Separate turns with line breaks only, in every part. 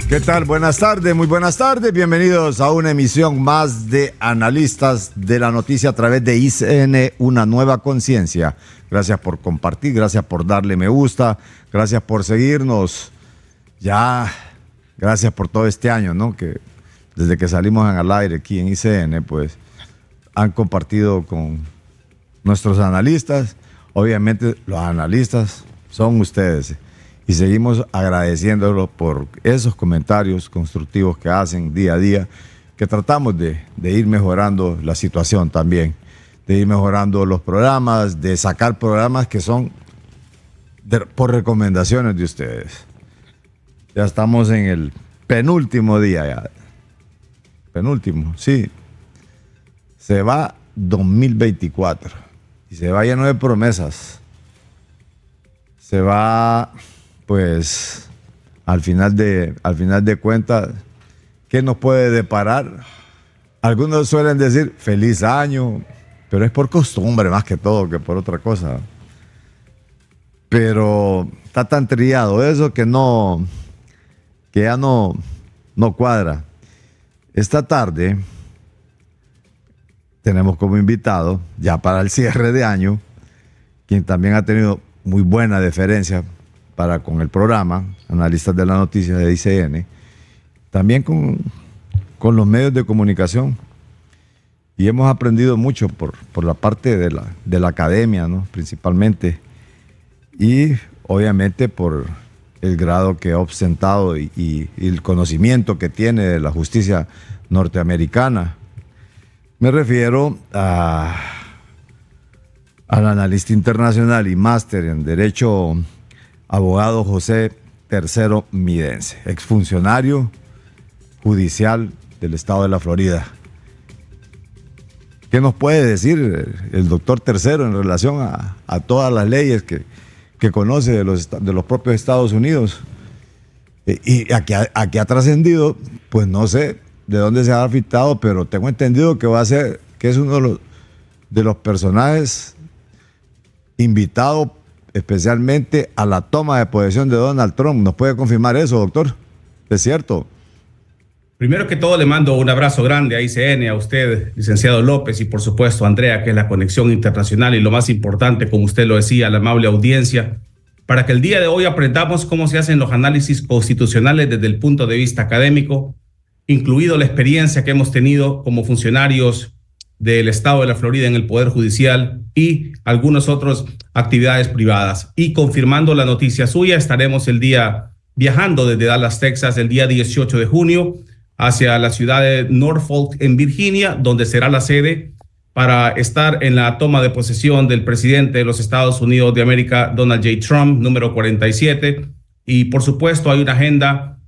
¿Qué tal? Buenas tardes, muy buenas tardes. Bienvenidos a una emisión más de Analistas de la Noticia a través de ICN, una nueva conciencia. Gracias por compartir, gracias por darle me gusta, gracias por seguirnos. Ya, gracias por todo este año, ¿no? Que desde que salimos al aire aquí en ICN, pues han compartido con nuestros analistas. Obviamente los analistas son ustedes. Y seguimos agradeciéndolos por esos comentarios constructivos que hacen día a día, que tratamos de ir mejorando la situación también, de ir mejorando los programas, de sacar programas que son por recomendaciones de ustedes. Ya estamos en el penúltimo día ya. Penúltimo, sí. Se va 2024 y se va lleno de promesas. Se va... Pues al final de cuentas, ¿qué nos puede deparar? Algunos suelen decir feliz año, pero es por costumbre más que todo que por otra cosa. Pero está tan trillado eso que ya no cuadra. Esta tarde tenemos como invitado, ya para el cierre de año, quien también ha tenido muy buena deferencia con el programa, Analistas de la Noticia de ICN, también con los medios de comunicación. Y hemos aprendido mucho por la parte de la academia, ¿no? Principalmente. Y obviamente por el grado que ha ostentado y el conocimiento que tiene de la justicia norteamericana. Me refiero al analista internacional y máster en Derecho, abogado José Tercero Midense, exfuncionario judicial del estado de la Florida. ¿Qué nos puede decir el doctor Tercero en relación a todas las leyes que conoce de los propios Estados Unidos? Y aquí ha trascendido, pues no sé de dónde se ha afectado, pero tengo entendido que que es uno de los personajes invitados especialmente a la toma de posesión de Donald Trump. ¿Nos puede confirmar eso, doctor? ¿Es cierto?
Primero que todo, le mando un abrazo grande a ICN, a usted, licenciado López, y por supuesto a Andrea, que es la conexión internacional, y lo más importante, como usted lo decía, a la amable audiencia, para que el día de hoy aprendamos cómo se hacen los análisis constitucionales desde el punto de vista académico, incluido la experiencia que hemos tenido como funcionarios del estado de la Florida en el Poder Judicial y algunas otras actividades privadas. Y confirmando la noticia suya, estaremos el día viajando desde Dallas, Texas, el día 18 de junio hacia la ciudad de Norfolk en Virginia, donde será la sede para estar en la toma de posesión del presidente de los Estados Unidos de América, Donald J. Trump, número 47. Y por supuesto hay una agenda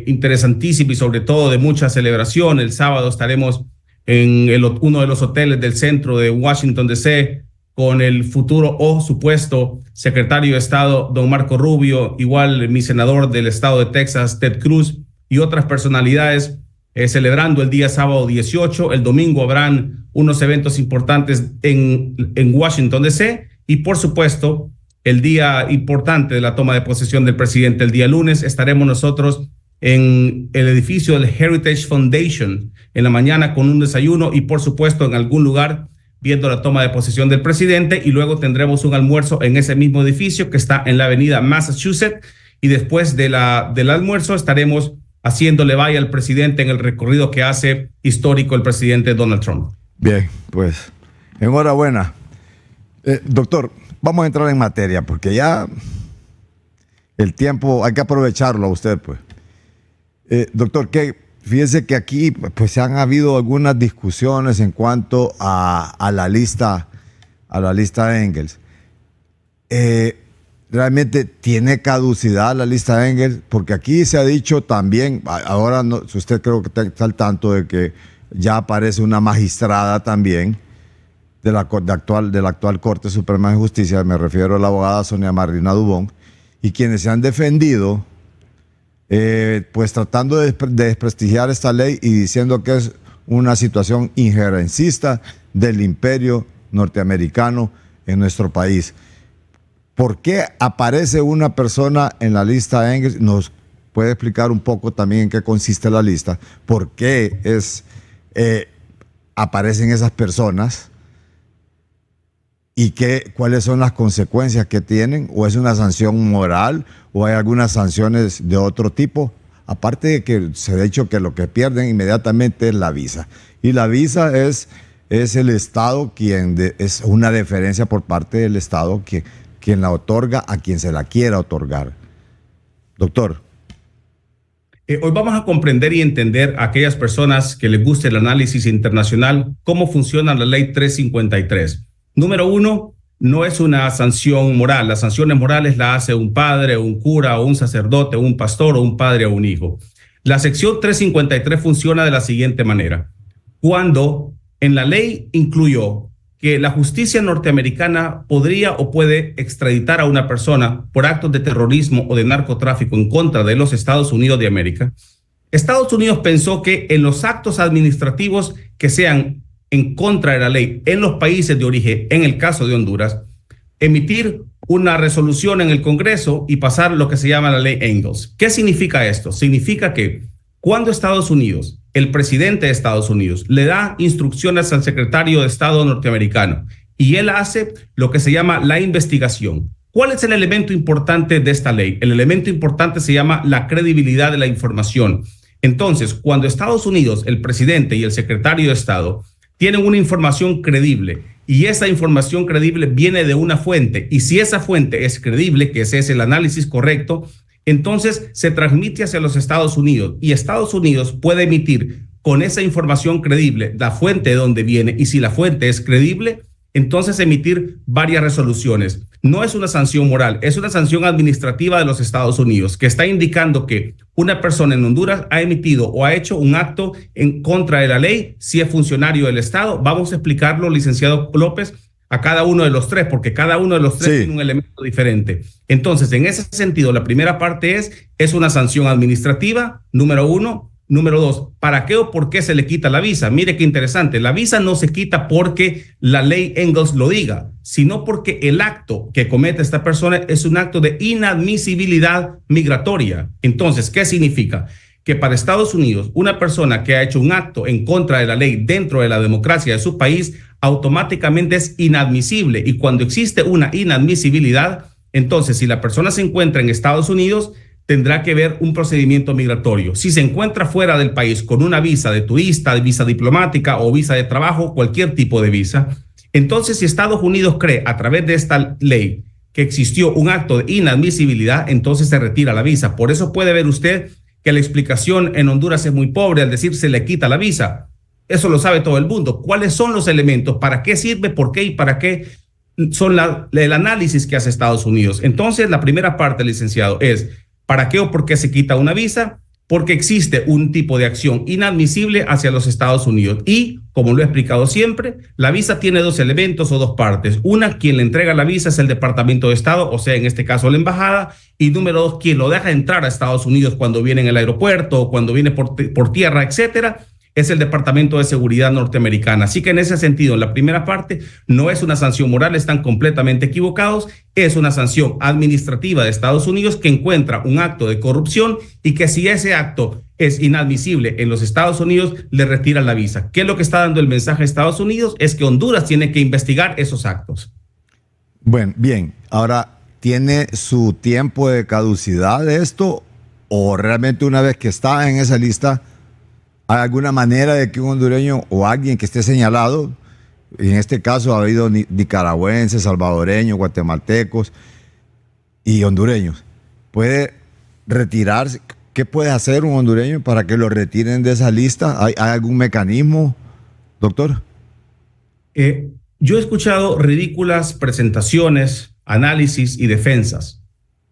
interesantísima y sobre todo de mucha celebración. El sábado estaremos en uno de los hoteles del centro de Washington, D.C., con el futuro o supuesto secretario de Estado, don Marco Rubio, igual mi senador del estado de Texas, Ted Cruz, y otras personalidades celebrando el día sábado 18. El domingo habrán unos eventos importantes en Washington, D.C., y por supuesto, el día importante de la toma de posesión del presidente, el día lunes, estaremos nosotros en el edificio del Heritage Foundation en la mañana con un desayuno y por supuesto en algún lugar viendo la toma de posesión del presidente, y luego tendremos un almuerzo en ese mismo edificio que está en la avenida Massachusetts, y después del almuerzo estaremos haciéndole vaya al presidente en el recorrido que hace histórico el presidente Donald Trump.
Bien, pues enhorabuena. Doctor, vamos a entrar en materia porque ya el tiempo hay que aprovecharlo a usted, pues. Doctor, fíjese que aquí pues han habido algunas discusiones en cuanto a la lista Engels. ¿Realmente tiene caducidad la lista Engels? Porque aquí se ha dicho también, ahora no, usted creo que está al tanto de que ya aparece una magistrada también de la actual Corte Suprema de Justicia, me refiero a la abogada Sonia Marina Dubón, y quienes se han defendido pues tratando de desprestigiar esta ley y diciendo que es una situación injerencista del imperio norteamericano en nuestro país. ¿Por qué aparece una persona en la lista Engels? puede explicar un poco también en qué consiste la lista, por qué aparecen esas personas y cuáles son las consecuencias que tienen, o es una sanción moral o hay algunas sanciones de otro tipo, aparte de que se ha dicho que lo que pierden inmediatamente es la visa. Y la visa es el Estado es una deferencia por parte del Estado quien la otorga a quien se la quiera otorgar. Doctor.
Hoy vamos a comprender y entender a aquellas personas que les guste el análisis internacional cómo funciona la ley 353. Número uno, no es una sanción moral. Las sanciones morales las hace un padre, un cura, o un sacerdote, un pastor, o un padre o un hijo. La sección 353 funciona de la siguiente manera. Cuando en la ley incluyó que la justicia norteamericana podría o puede extraditar a una persona por actos de terrorismo o de narcotráfico en contra de los Estados Unidos de América, Estados Unidos pensó que en los actos administrativos que sean en contra de la ley en los países de origen, en el caso de Honduras, emitir una resolución en el Congreso y pasar lo que se llama la ley Engels. ¿Qué significa esto? Significa que cuando Estados Unidos, el presidente de Estados Unidos, le da instrucciones al secretario de Estado norteamericano y él hace lo que se llama la investigación. ¿Cuál es el elemento importante de esta ley? El elemento importante se llama la credibilidad de la información. Entonces, cuando Estados Unidos, el presidente y el secretario de Estado tienen una información credible y esa información credible viene de una fuente, y si esa fuente es credible, que ese es el análisis correcto, entonces se transmite hacia los Estados Unidos y Estados Unidos puede emitir con esa información credible la fuente de donde viene, y si la fuente es creíble, entonces emitir varias resoluciones. No es una sanción moral, es una sanción administrativa de los Estados Unidos que está indicando que una persona en Honduras ha emitido o ha hecho un acto en contra de la ley si es funcionario del Estado. Vamos a explicarlo, licenciado López, a cada uno de los tres, porque cada uno de los tres tiene un elemento diferente. Entonces, en ese sentido, la primera parte es una sanción administrativa, número uno. Número dos, ¿para qué o por qué se le quita la visa? Mire qué interesante, la visa no se quita porque la ley Engels lo diga, sino porque el acto que comete esta persona es un acto de inadmisibilidad migratoria. Entonces, ¿qué significa? Que para Estados Unidos, una persona que ha hecho un acto en contra de la ley dentro de la democracia de su país, automáticamente es inadmisible. Y cuando existe una inadmisibilidad, entonces si la persona se encuentra en Estados Unidos, tendrá que ver un procedimiento migratorio. Si se encuentra fuera del país con una visa de turista, de visa diplomática o visa de trabajo, cualquier tipo de visa, entonces si Estados Unidos cree a través de esta ley que existió un acto de inadmisibilidad, entonces se retira la visa. Por eso puede ver usted que la explicación en Honduras es muy pobre al decir se le quita la visa. Eso lo sabe todo el mundo. ¿Cuáles son los elementos? ¿Para qué sirve? ¿Por qué? ¿Y para qué son el análisis que hace Estados Unidos? Entonces, la primera parte, licenciado, es ¿para qué o por qué se quita una visa? Porque existe un tipo de acción inadmisible hacia los Estados Unidos. Y, como lo he explicado siempre, la visa tiene dos elementos o dos partes. Una, quien le entrega la visa es el Departamento de Estado, o sea, en este caso la embajada. Y número dos, quien lo deja entrar a Estados Unidos cuando viene en el aeropuerto o cuando viene por tierra, etcétera, es el Departamento de Seguridad norteamericana. Así que en ese sentido, en la primera parte, no es una sanción moral, están completamente equivocados, es una sanción administrativa de Estados Unidos que encuentra un acto de corrupción y que si ese acto es inadmisible en los Estados Unidos, le retiran la visa. ¿Qué es lo que está dando el mensaje a Estados Unidos? Es que Honduras tiene que investigar esos actos.
Bueno, bien, ahora, ¿tiene su tiempo de caducidad esto o realmente una vez que está en esa lista, ¿hay alguna manera de que un hondureño o alguien que esté señalado, en este caso ha habido nicaragüenses, salvadoreños, guatemaltecos y hondureños, puede retirarse? ¿Qué puede hacer un hondureño para que lo retiren de esa lista? ¿Hay algún mecanismo, doctor?
Yo he escuchado ridículas presentaciones, análisis y defensas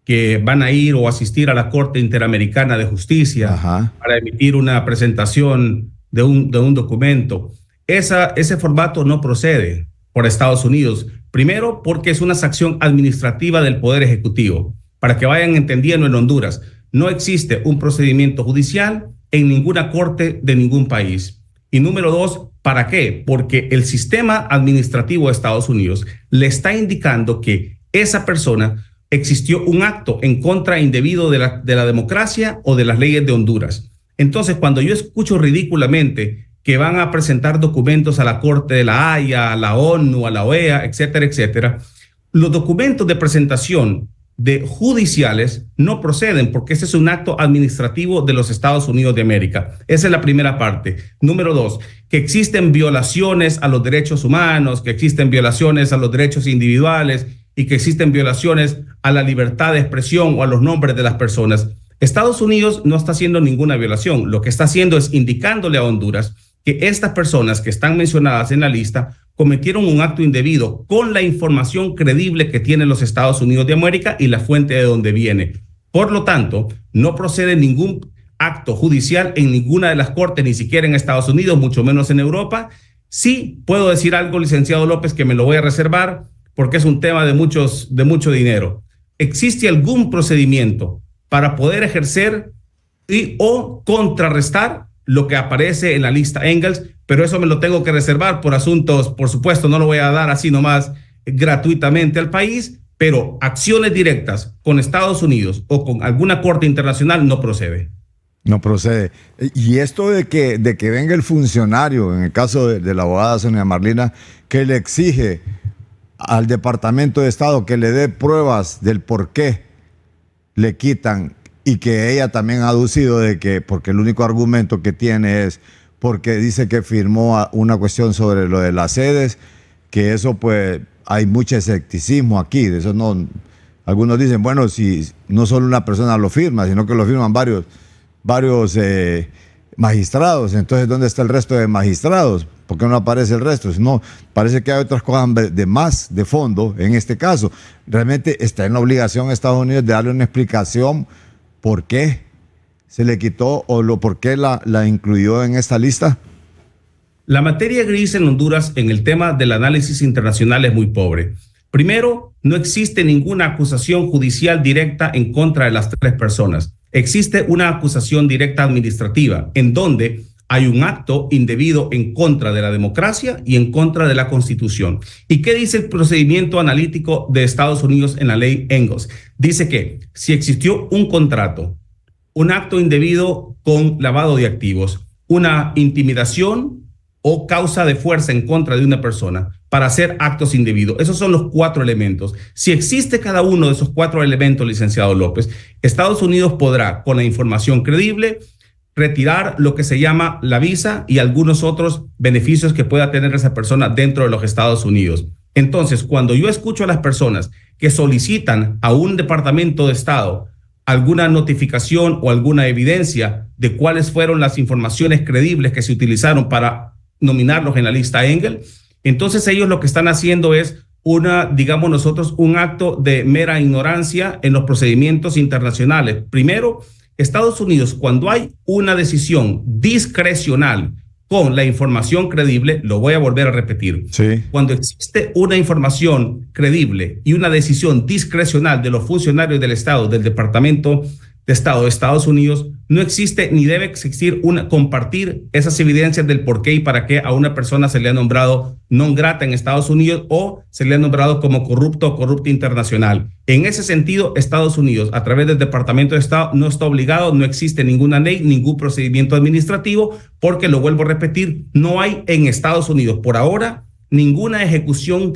que van a ir o asistir a la Corte Interamericana de Justicia para emitir una presentación de un documento. Ese formato no procede por Estados Unidos. Primero, porque es una sanción administrativa del Poder Ejecutivo. Para que vayan entendiendo, en Honduras no existe un procedimiento judicial en ninguna corte de ningún país. Y número dos, ¿para qué? Porque el sistema administrativo de Estados Unidos le está indicando que esa persona existió un acto en contra indebido de la democracia o de las leyes de Honduras. Entonces, cuando yo escucho ridículamente que van a presentar documentos a la Corte de la Haya, a la ONU, a la OEA, etcétera, etcétera, los documentos de presentación de judiciales no proceden porque ese es un acto administrativo de los Estados Unidos de América. Esa es la primera parte. Número 2, que existen violaciones a los derechos humanos, que existen violaciones a los derechos individuales y que existen violaciones a la libertad de expresión o a los nombres de las personas. Estados Unidos no está haciendo ninguna violación. Lo que está haciendo es indicándole a Honduras que estas personas que están mencionadas en la lista cometieron un acto indebido con la información creíble que tienen los Estados Unidos de América y la fuente de donde viene. Por lo tanto, no procede ningún acto judicial en ninguna de las cortes, ni siquiera en Estados Unidos, mucho menos en Europa. Sí puedo decir algo, licenciado López, que me lo voy a reservar porque es un tema de mucho dinero. ¿Existe algún procedimiento para poder ejercer o contrarrestar lo que aparece en la lista Engels? Pero eso me lo tengo que reservar por asuntos, por supuesto, no lo voy a dar así nomás gratuitamente al país, pero acciones directas con Estados Unidos o con alguna corte internacional no procede.
No procede. Y esto de que venga el funcionario, en el caso de la abogada Sonia Marlina, que le exige al Departamento de Estado que le dé pruebas del por qué le quitan, y que ella también ha aducido de que, porque el único argumento que tiene es porque dice que firmó una cuestión sobre lo de las sedes, que eso pues hay mucho escepticismo aquí, de eso no. Algunos dicen, bueno, si no solo una persona lo firma, sino que lo firman varios magistrados, entonces ¿dónde está el resto de magistrados? ¿Por qué no aparece el resto? No, parece que hay otras cosas de fondo en este caso. Realmente está en la obligación de Estados Unidos de darle una explicación por qué se le quitó o por qué la incluyó en esta lista.
La materia gris en Honduras en el tema del análisis internacional es muy pobre. Primero, no existe ninguna acusación judicial directa en contra de las tres personas. Existe una acusación directa administrativa en donde hay un acto indebido en contra de la democracia y en contra de la Constitución. ¿Y qué dice el procedimiento analítico de Estados Unidos en la ley Engels? Dice que si existió un contrato, un acto indebido con lavado de activos, una intimidación o causa de fuerza en contra de una persona para hacer actos indebidos. Esos son los 4 elementos. Si existe cada uno de esos 4 elementos, licenciado López, Estados Unidos podrá, con la información creíble, retirar lo que se llama la visa y algunos otros beneficios que pueda tener esa persona dentro de los Estados Unidos. Entonces, cuando yo escucho a las personas que solicitan a un departamento de Estado alguna notificación o alguna evidencia de cuáles fueron las informaciones creíbles que se utilizaron para nominarlos en la lista Engel, entonces ellos lo que están haciendo es digamos nosotros, un acto de mera ignorancia en los procedimientos internacionales. Primero, Estados Unidos, cuando hay una decisión discrecional con la información creíble, lo voy a volver a repetir.
Sí.
Cuando existe una información creíble y una decisión discrecional de los funcionarios del Estado, del Departamento de Estado de Estados Unidos, no existe ni debe existir compartir esas evidencias del por qué y para qué a una persona se le ha nombrado non grata en Estados Unidos o se le ha nombrado como corrupto o corrupta internacional. En ese sentido, Estados Unidos, a través del Departamento de Estado, no está obligado, no existe ninguna ley, ningún procedimiento administrativo, porque, lo vuelvo a repetir, no hay en Estados Unidos por ahora ninguna ejecución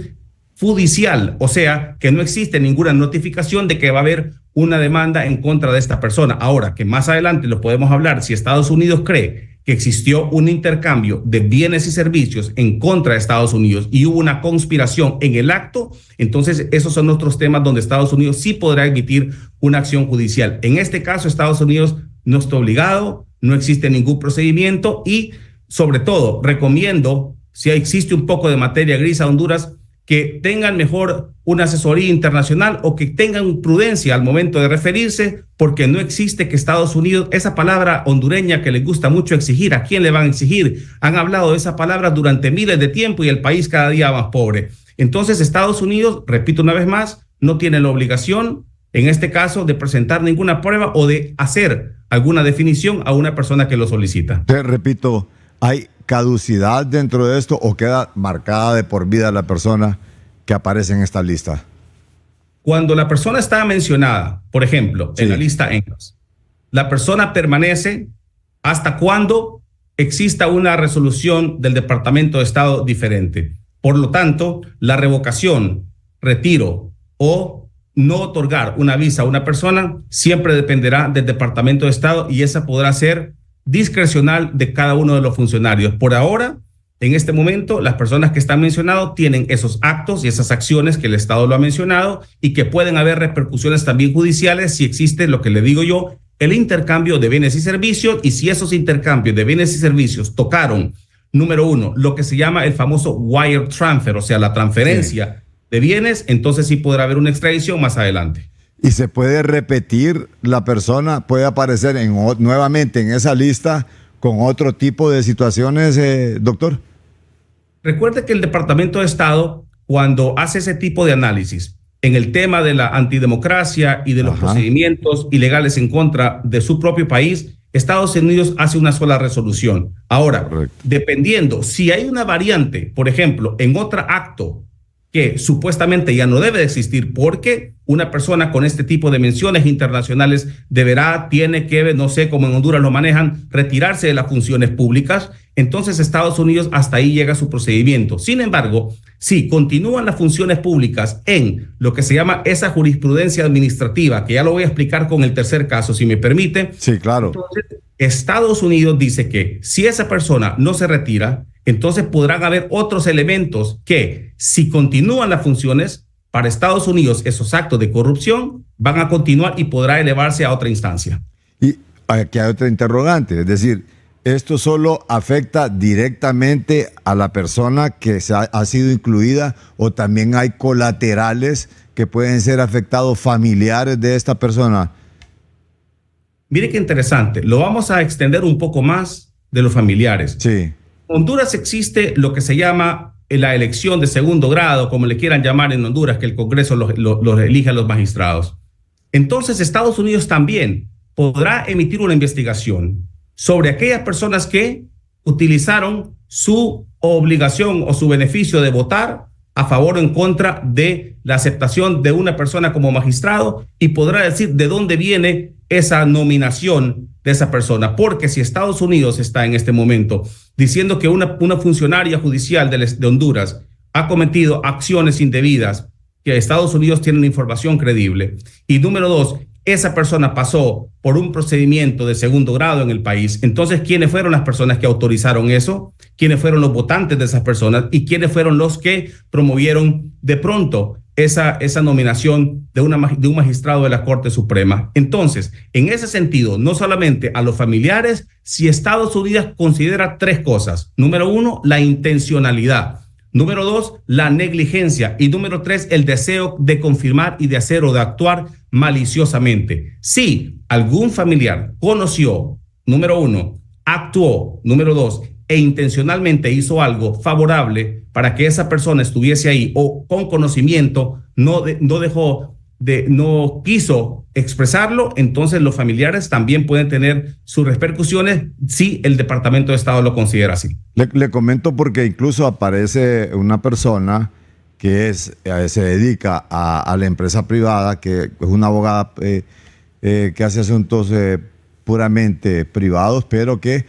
judicial, o sea, que no existe ninguna notificación de que va a haber una demanda en contra de esta persona. Ahora, que más adelante lo podemos hablar, si Estados Unidos cree que existió un intercambio de bienes y servicios en contra de Estados Unidos y hubo una conspiración en el acto, entonces esos son otros temas donde Estados Unidos sí podrá emitir una acción judicial. En este caso, Estados Unidos no está obligado, no existe ningún procedimiento y, sobre todo, recomiendo, si existe un poco de materia gris a Honduras, que tengan mejor una asesoría internacional o que tengan prudencia al momento de referirse, porque no existe que Estados Unidos, esa palabra hondureña que les gusta mucho exigir, ¿a quién le van a exigir? Han hablado de esa palabra durante miles de tiempo y el país cada día más pobre. Entonces, Estados Unidos, repito una vez más, no tiene la obligación, en este caso, de presentar ninguna prueba o de hacer alguna definición a una persona que lo solicita.
Te repito, ¿hay caducidad dentro de esto o queda marcada de por vida la persona que aparece en esta lista?
Cuando la persona está mencionada, por ejemplo,
Sí.
en la lista ENCAS, la persona permanece hasta cuando exista una resolución del Departamento de Estado diferente. Por lo tanto, la revocación, retiro o no otorgar una visa a una persona siempre dependerá del Departamento de Estado y esa podrá ser discrecional de cada uno de los funcionarios. Por ahora, en este momento, las personas que están mencionadas tienen esos actos y esas acciones que el Estado lo ha mencionado y que pueden haber repercusiones también judiciales si existe lo que le digo yo, el intercambio de bienes y servicios, y si esos intercambios de bienes y servicios tocaron, número uno, lo que se llama el famoso wire transfer, o sea, la transferencia de bienes, entonces sí podrá haber una extradición más adelante.
¿Y se puede repetir la persona? ¿Puede aparecer nuevamente en esa lista con otro tipo de situaciones, doctor?
Recuerde que el Departamento de Estado, cuando hace ese tipo de análisis en el tema de la antidemocracia y de los procedimientos ilegales en contra de su propio país, Estados Unidos hace una sola resolución. Ahora, dependiendo si hay una variante, por ejemplo, en otro acto que supuestamente ya no debe de existir porque una persona con este tipo de menciones internacionales tiene que, no sé cómo en Honduras lo manejan, retirarse de las funciones públicas, entonces Estados Unidos hasta ahí llega su procedimiento. Sin embargo, si continúan las funciones públicas en lo que se llama esa jurisprudencia administrativa, que ya lo voy a explicar con el tercer caso, si me permite.
Sí, claro.
Entonces, Estados Unidos dice que si esa persona no se retira, entonces podrán haber otros elementos que, si continúan las funciones, para Estados Unidos esos actos de corrupción van a continuar y podrá elevarse a otra instancia.
Y aquí hay otra interrogante, es decir, ¿esto solo afecta directamente a la persona que ha sido incluida o también hay colaterales que pueden ser afectados, familiares de esta persona?
Mire qué interesante, lo vamos a extender un poco más de los familiares.
Sí.
En Honduras existe lo que se llama la elección de segundo grado, como le quieran llamar en Honduras, que el Congreso los elige a los magistrados. Entonces, Estados Unidos también podrá emitir una investigación sobre aquellas personas que utilizaron su obligación o su beneficio de votar a favor o en contra de la aceptación de una persona como magistrado y podrá decir de dónde viene esa nominación de esa persona. Porque si Estados Unidos está en este momento diciendo que una funcionaria judicial de Honduras ha cometido acciones indebidas, que Estados Unidos tiene una información creíble. Y número dos, esa persona pasó por un procedimiento de segundo grado en el país. Entonces, ¿quiénes fueron las personas que autorizaron eso? ¿Quiénes fueron los votantes de esas personas? ¿Y quiénes fueron los que promovieron de pronto esa nominación de un magistrado de la Corte Suprema? Entonces, en ese sentido, no solamente a los familiares, si Estados Unidos considera tres cosas. Número uno, la intencionalidad. Número dos, la negligencia. Y número tres, el deseo de confirmar y de hacer o de actuar maliciosamente. Si algún familiar conoció, número uno, actuó, número dos, e intencionalmente hizo algo favorable para que esa persona estuviese ahí o con conocimiento no quiso expresarlo, entonces los familiares también pueden tener sus repercusiones si el Departamento de Estado lo considera así.
Le comento porque incluso aparece una persona que se dedica a la empresa privada, que es una abogada que hace asuntos puramente privados, pero que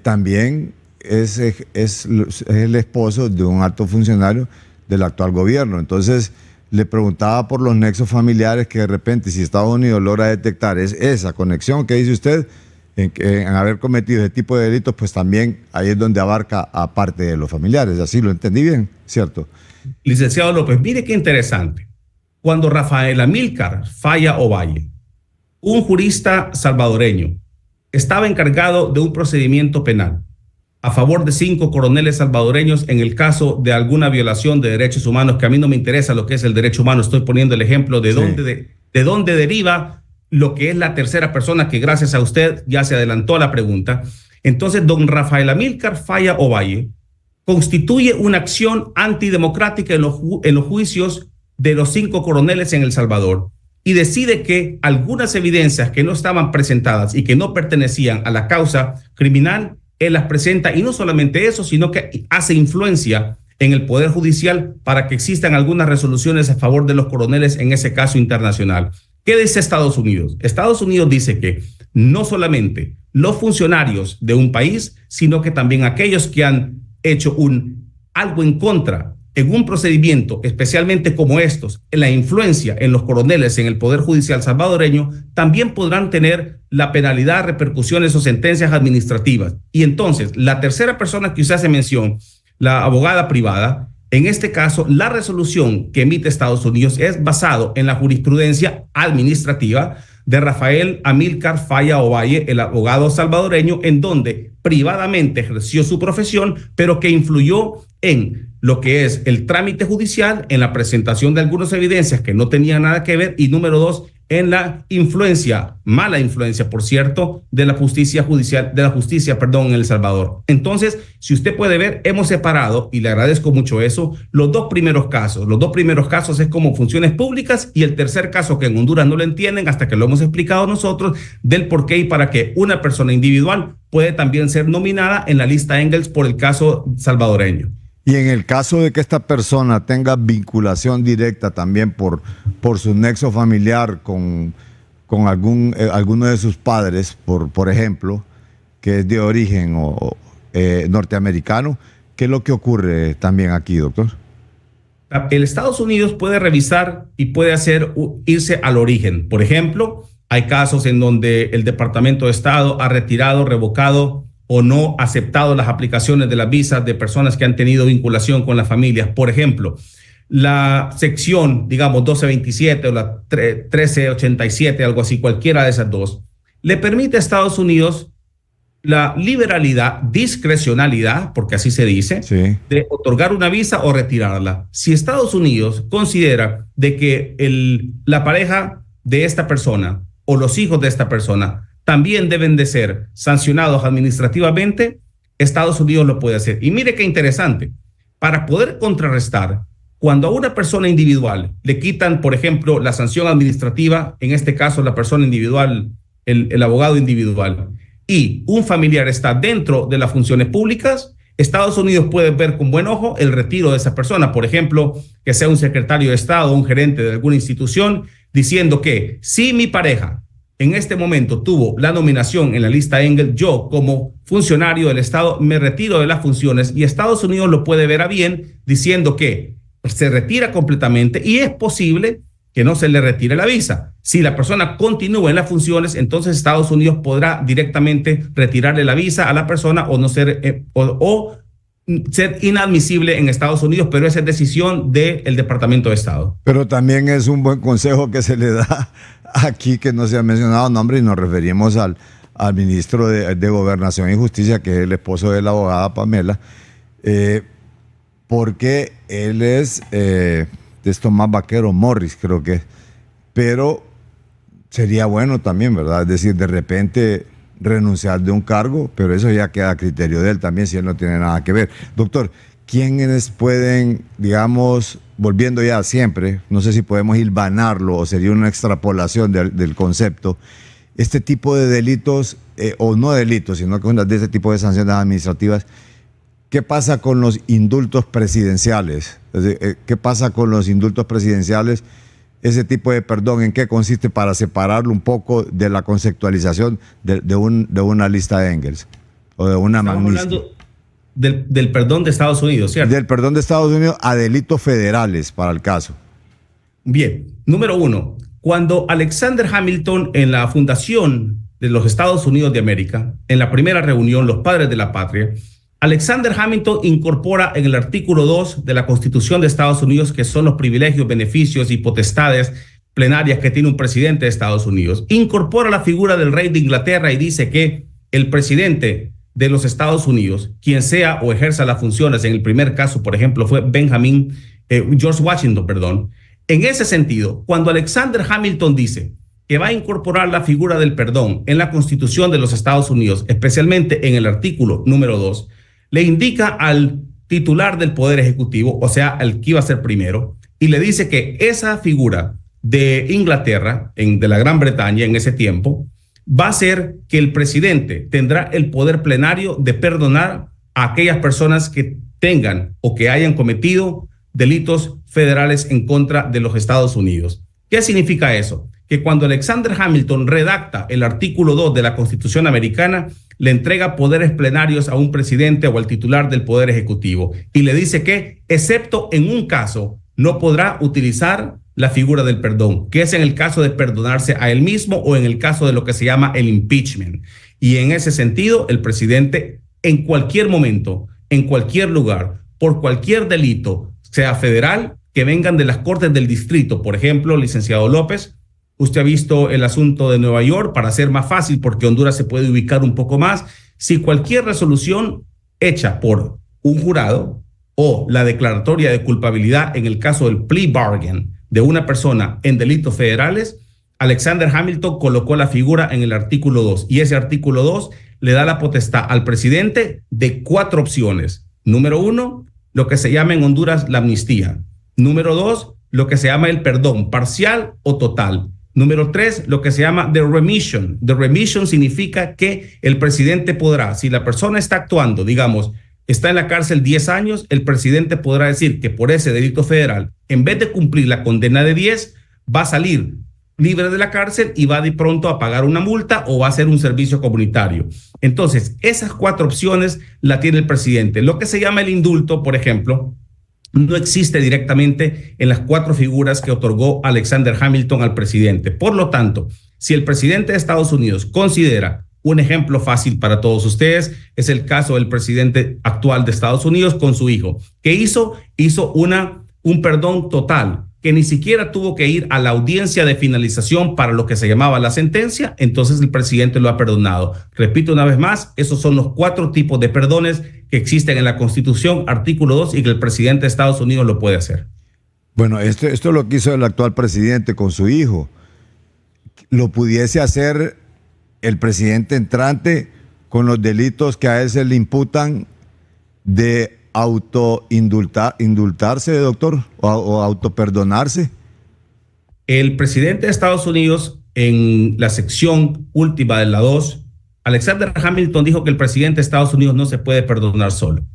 también es el esposo de un alto funcionario del actual gobierno. Entonces, le preguntaba por los nexos familiares que de repente, si Estados Unidos logra detectar esa conexión que dice usted, en haber cometido ese tipo de delitos, pues también ahí es donde abarca a parte de los familiares. Así lo entendí bien, ¿cierto?
Licenciado López, mire qué interesante. Cuando Rafael Amílcar Falla Ovalle, un jurista salvadoreño, estaba encargado de un procedimiento penal a favor de 5 coroneles salvadoreños en el caso de alguna violación de derechos humanos, que a mí no me interesa lo que es el derecho humano, estoy poniendo el ejemplo de dónde deriva lo que es la tercera persona, que gracias a usted ya se adelantó a la pregunta. Entonces, don Rafael Amílcar Falla Ovalle constituye una acción antidemocrática en los juicios de los 5 coroneles en El Salvador y decide que algunas evidencias que no estaban presentadas y que no pertenecían a la causa criminal, él las presenta, y no solamente eso, sino que hace influencia en el Poder Judicial para que existan algunas resoluciones a favor de los coroneles en ese caso internacional. ¿Qué dice Estados Unidos? Estados Unidos dice que no solamente los funcionarios de un país, sino que también aquellos que han hecho algo en contra en un procedimiento, especialmente como estos, en la influencia en los coroneles en el Poder Judicial salvadoreño, también podrán tener la penalidad, repercusiones o sentencias administrativas. Y entonces, la tercera persona que usted hace mención, la abogada privada, en este caso, la resolución que emite Estados Unidos es basado en la jurisprudencia administrativa de Rafael Amílcar Falla Ovalle, el abogado salvadoreño, en donde privadamente ejerció su profesión, pero que influyó en lo que es el trámite judicial, en la presentación de algunas evidencias que no tenían nada que ver, y número dos, en la mala influencia, por cierto, de la justicia en El Salvador. Entonces, si usted puede ver, hemos separado, y le agradezco mucho eso, los dos primeros casos. Los dos primeros casos es como funciones públicas, y el tercer caso, que en Honduras no lo entienden hasta que lo hemos explicado nosotros, del por qué y para qué una persona individual puede también ser nominada en la lista Engels por el caso salvadoreño.
Y en el caso de que esta persona tenga vinculación directa también por su nexo familiar con alguno de sus padres, por ejemplo, que es de origen norteamericano, ¿qué es lo que ocurre también aquí, doctor?
El Estados Unidos puede revisar y puede irse al origen. Por ejemplo, hay casos en donde el Departamento de Estado ha retirado, revocado o no aceptado las aplicaciones de las visas de personas que han tenido vinculación con las familias. Por ejemplo, la sección, digamos, 1227 o la 1387, algo así, cualquiera de esas dos, le permite a Estados Unidos la liberalidad, discrecionalidad, porque así se dice, sí, de otorgar una visa o retirarla. Si Estados Unidos considera de que la pareja de esta persona o los hijos de esta persona también deben de ser sancionados administrativamente, Estados Unidos lo puede hacer. Y mire qué interesante, para poder contrarrestar, cuando a una persona individual le quitan, por ejemplo, la sanción administrativa, en este caso la persona individual, el abogado individual, y un familiar está dentro de las funciones públicas, Estados Unidos puede ver con buen ojo el retiro de esa persona, por ejemplo, que sea un secretario de Estado o un gerente de alguna institución, diciendo que si mi pareja en este momento tuvo la nominación en la lista Engel, yo como funcionario del Estado me retiro de las funciones, y Estados Unidos lo puede ver a bien diciendo que se retira completamente, y es posible que no se le retire la visa. Si la persona continúa en las funciones, entonces Estados Unidos podrá directamente retirarle la visa a la persona o no ser ser inadmisible en Estados Unidos, pero esa es decisión del Departamento de Estado.
Pero también es un buen consejo que se le da aquí, que no se ha mencionado nombre, y nos referimos al ministro de Gobernación y Justicia, que es el esposo de la abogada Pamela, porque él es de Tomás Vaquero Morris, creo que es. Pero sería bueno también, ¿verdad? Es decir, de repente renunciar de un cargo, pero eso ya queda a criterio de él también, si él no tiene nada que ver. Doctor, ¿quiénes pueden, digamos, volviendo ya siempre, no sé si podemos hilvanarlo o sería una extrapolación del concepto, este tipo de delitos, o no delitos, sino que de este tipo de sanciones administrativas, ¿qué pasa con los indultos presidenciales? ¿Qué pasa con los indultos presidenciales? Ese tipo de perdón, ¿en qué consiste, para separarlo un poco de la conceptualización de una lista de Engels o de una Magnitsky?
Estamos hablando del perdón de Estados Unidos, ¿cierto?
Del perdón de Estados Unidos a delitos federales para el caso.
Bien, número uno, cuando Alexander Hamilton, en la fundación de los Estados Unidos de América, en la primera reunión, los padres de la patria, Alexander Hamilton incorpora en el artículo 2 de la Constitución de Estados Unidos, que son los privilegios, beneficios y potestades plenarias que tiene un presidente de Estados Unidos, incorpora la figura del rey de Inglaterra y dice que el presidente de los Estados Unidos, quien sea o ejerza las funciones, en el primer caso, por ejemplo, fue George Washington, perdón. En ese sentido, cuando Alexander Hamilton dice que va a incorporar la figura del perdón en la Constitución de los Estados Unidos, especialmente en el artículo número 2, le indica al titular del Poder Ejecutivo, o sea, al que iba a ser primero, y le dice que esa figura de Inglaterra, de la Gran Bretaña en ese tiempo, va a ser que el presidente tendrá el poder plenario de perdonar a aquellas personas que tengan o que hayan cometido delitos federales en contra de los Estados Unidos. ¿Qué significa eso? Que cuando Alexander Hamilton redacta el artículo 2 de la Constitución americana, le entrega poderes plenarios a un presidente o al titular del Poder Ejecutivo y le dice que, excepto en un caso, no podrá utilizar la figura del perdón, que es en el caso de perdonarse a él mismo o en el caso de lo que se llama el impeachment. Y en ese sentido, el presidente en cualquier momento, en cualquier lugar, por cualquier delito, sea federal, que vengan de las cortes del distrito, por ejemplo, licenciado López, usted ha visto el asunto de Nueva York, para ser más fácil, porque Honduras se puede ubicar un poco más. Si cualquier resolución hecha por un jurado o la declaratoria de culpabilidad en el caso del plea bargain de una persona en delitos federales, Alexander Hamilton colocó la figura en el artículo 2 y ese artículo 2 le da la potestad al presidente de 4 opciones. Número 1, lo que se llama en Honduras la amnistía. Número 2, lo que se llama el perdón parcial o total. Número 3, lo que se llama the remission. The remission significa que el presidente podrá, si la persona está actuando, digamos, está en la cárcel 10 años, el presidente podrá decir que por ese delito federal, en vez de cumplir la condena de 10, va a salir libre de la cárcel y va de pronto a pagar una multa o va a hacer un servicio comunitario. Entonces, esas 4 opciones la tiene el presidente. Lo que se llama el indulto, por ejemplo, no existe directamente en las 4 figuras que otorgó Alexander Hamilton al presidente. Por lo tanto, si el presidente de Estados Unidos considera, un ejemplo fácil para todos ustedes es el caso del presidente actual de Estados Unidos con su hijo, que hizo un perdón total, que ni siquiera tuvo que ir a la audiencia de finalización para lo que se llamaba la sentencia, entonces el presidente lo ha perdonado. Repito una vez más, esos son los 4 tipos de perdones que existen en la Constitución, artículo 2, y que el presidente de Estados Unidos lo puede hacer.
Bueno, esto es lo que hizo el actual presidente con su hijo. ¿Lo pudiese hacer el presidente entrante con los delitos que a él se le imputan de autoindultarse, doctor, o autoperdonarse?
El presidente de Estados Unidos, en la sección última de la 2, Alexander Hamilton dijo que el presidente de Estados Unidos no se puede perdonar solo.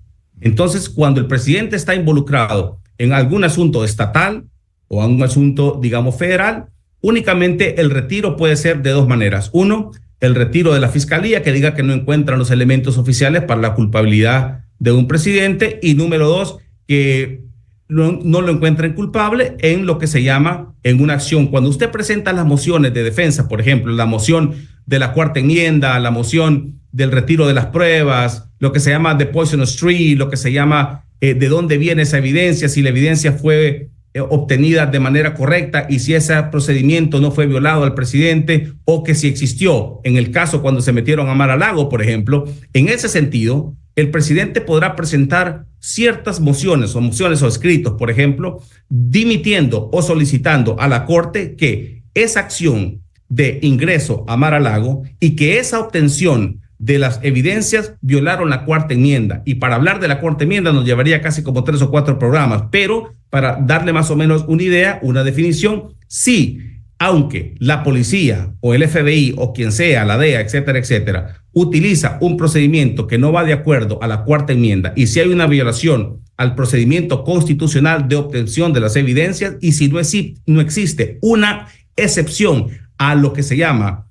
Entonces, cuando el presidente está involucrado en algún asunto estatal o en un asunto, digamos, federal, únicamente el retiro puede ser de 2 maneras. 1, el retiro de la fiscalía que diga que no encuentran los elementos oficiales para la culpabilidad de un presidente, y número 2, que no lo encuentren culpable en lo que se llama en una acción. Cuando usted presenta las mociones de defensa, por ejemplo, la moción de la cuarta enmienda, la moción del retiro de las pruebas, lo que se llama the poisonous tree, lo que se llama de dónde viene esa evidencia, si la evidencia fue obtenida de manera correcta y si ese procedimiento no fue violado al presidente, o que si existió en el caso cuando se metieron a Mar-a-Lago, por ejemplo. En ese sentido, el presidente podrá presentar ciertas mociones o escritos, por ejemplo, dimitiendo o solicitando a la Corte que esa acción de ingreso a Mar-a-Lago y que esa obtención de las evidencias violaron la cuarta enmienda. Y para hablar de la cuarta enmienda nos llevaría casi como 3 o 4 programas, pero para darle más o menos una idea, una definición, sí, aunque la policía o el FBI o quien sea, la DEA, etcétera, etcétera, utiliza un procedimiento que no va de acuerdo a la cuarta enmienda, y si hay una violación al procedimiento constitucional de obtención de las evidencias, y si no existe una excepción a lo que se llama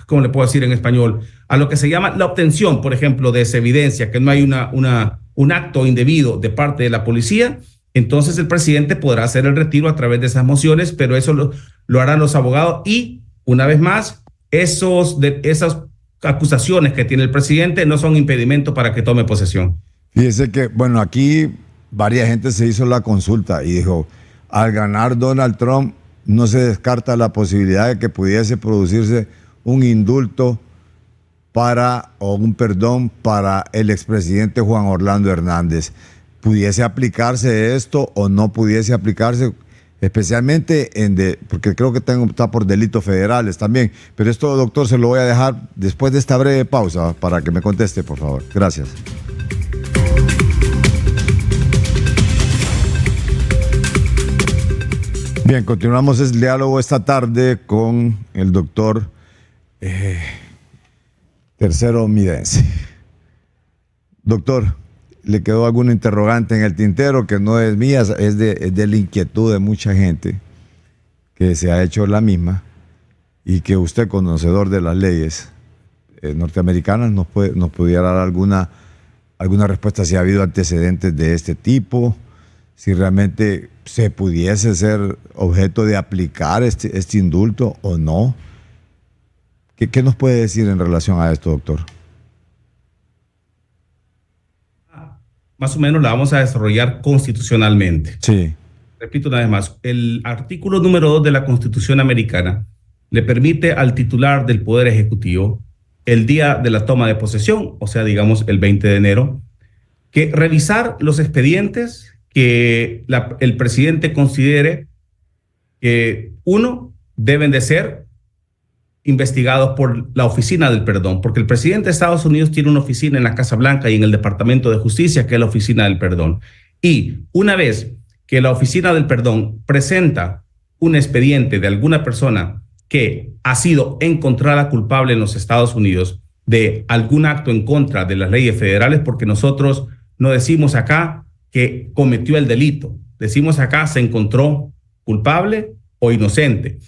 ¿cómo le puedo decir en español? A lo que se llama la obtención, por ejemplo, de esa evidencia, que no hay un acto indebido de parte de la policía, entonces el presidente podrá hacer el retiro a través de esas mociones, pero eso lo harán los abogados. Y una vez más, esas acusaciones que tiene el presidente no son impedimento para que tome posesión.
Fíjese que, bueno, aquí varias gente se hizo la consulta y dijo, al ganar Donald Trump, no se descarta la posibilidad de que pudiese producirse un indulto o un perdón para el expresidente Juan Orlando Hernández. ¿Pudiese aplicarse esto o no pudiese aplicarse? Especialmente porque creo que está por delitos federales también. Pero esto, doctor, se lo voy a dejar después de esta breve pausa para que me conteste, por favor. Gracias. Bien, continuamos el diálogo esta tarde con el doctor Tercero Midense. Doctor, le quedó alguna interrogante en el tintero que no es mía, es de la inquietud de mucha gente que se ha hecho la misma, y que usted, conocedor de las leyes norteamericanas, nos pudiera dar alguna respuesta, si ha habido antecedentes de este tipo, si realmente se pudiese ser objeto de aplicar este indulto o no. ¿Qué nos puede decir en relación a esto, doctor?
Más o menos la vamos a desarrollar constitucionalmente.
Sí.
Repito una vez más, el artículo número 2 de la Constitución americana le permite al titular del Poder Ejecutivo, el día de la toma de posesión, o sea, digamos el 20 de enero, que revisar los expedientes que el presidente considere que, uno, deben de ser investigados por la Oficina del Perdón, porque el presidente de Estados Unidos tiene una oficina en la Casa Blanca y en el Departamento de Justicia, que es la Oficina del Perdón. Y una vez que la Oficina del Perdón presenta un expediente de alguna persona que ha sido encontrada culpable en los Estados Unidos de algún acto en contra de las leyes federales, porque nosotros no decimos acá que cometió el delito, decimos acá se encontró culpable o inocente.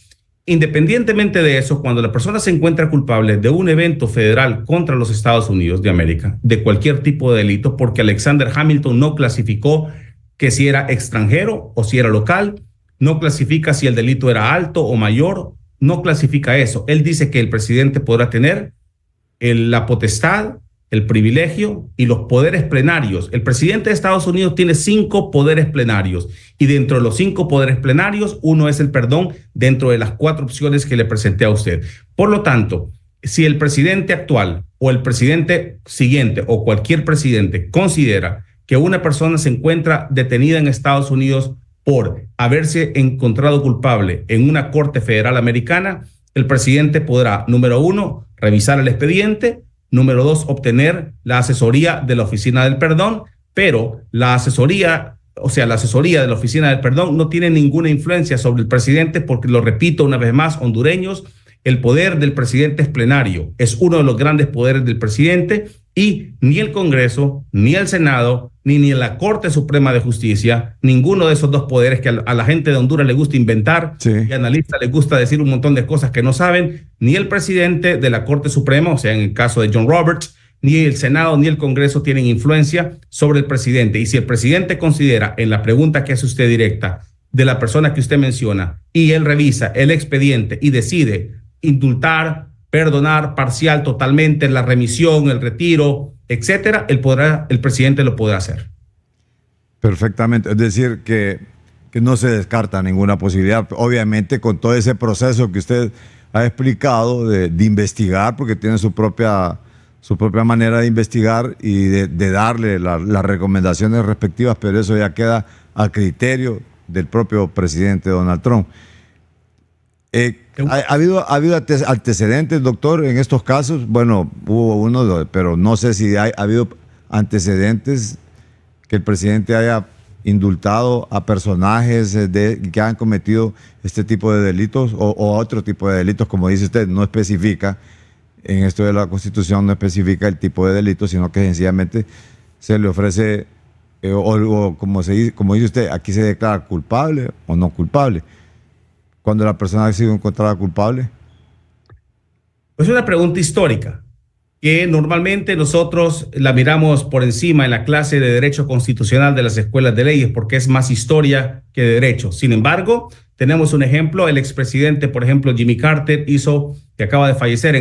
Independientemente de eso, cuando la persona se encuentra culpable de un evento federal contra los Estados Unidos de América, de cualquier tipo de delito, porque Alexander Hamilton no clasificó que si era extranjero o si era local, no clasifica si el delito era alto o mayor, no clasifica eso. Él dice que el presidente podrá tener la potestad, el privilegio y los poderes plenarios. El presidente de Estados Unidos tiene 5 poderes plenarios, y dentro de los 5 poderes plenarios, uno es el perdón dentro de las 4 opciones que le presenté a usted. Por lo tanto, si el presidente actual o el presidente siguiente o cualquier presidente considera que una persona se encuentra detenida en Estados Unidos por haberse encontrado culpable en una corte federal americana, el presidente podrá, número 1, revisar el expediente, número 2, obtener la asesoría de la Oficina del Perdón, pero la asesoría de la Oficina del Perdón no tiene ninguna influencia sobre el presidente, porque, lo repito una vez más, hondureños, el poder del presidente es plenario, es uno de los grandes poderes del presidente, y ni el Congreso, ni el Senado, ni la Corte Suprema de Justicia, ninguno de esos 2 poderes que a la gente de Honduras le gusta inventar, sí, y a analistas les gusta decir un montón de cosas que no saben, ni el presidente de la Corte Suprema, o sea, en el caso de John Roberts, ni el Senado ni el Congreso tienen influencia sobre el presidente. Y si el presidente considera, en la pregunta que hace usted directa, de la persona que usted menciona, y él revisa el expediente y decide indultar, perdonar parcial, totalmente, la remisión, el retiro, etcétera, el presidente lo podrá hacer.
Perfectamente. Es decir, que no se descarta ninguna posibilidad. Obviamente, con todo ese proceso que usted ha explicado de investigar, porque tiene su propia manera de investigar y de darle las recomendaciones respectivas, pero eso ya queda a criterio del propio presidente Donald Trump. ¿Ha habido antecedentes, doctor, en estos casos? Bueno, hubo uno, pero no sé si ha habido antecedentes que el presidente haya indultado a personajes que han cometido este tipo de delitos o otro tipo de delitos, como dice usted, no especifica, en esto de la Constitución no especifica el tipo de delito, sino que sencillamente se le ofrece, o como dice usted, aquí se declara culpable o no culpable. Cuando la persona ha sido encontrada culpable?
Pues es una pregunta histórica que normalmente nosotros la miramos por encima en la clase de Derecho Constitucional de las escuelas de leyes, porque es más historia que derecho. Sin embargo, tenemos un ejemplo. El expresidente, por ejemplo, Jimmy Carter, que acaba de fallecer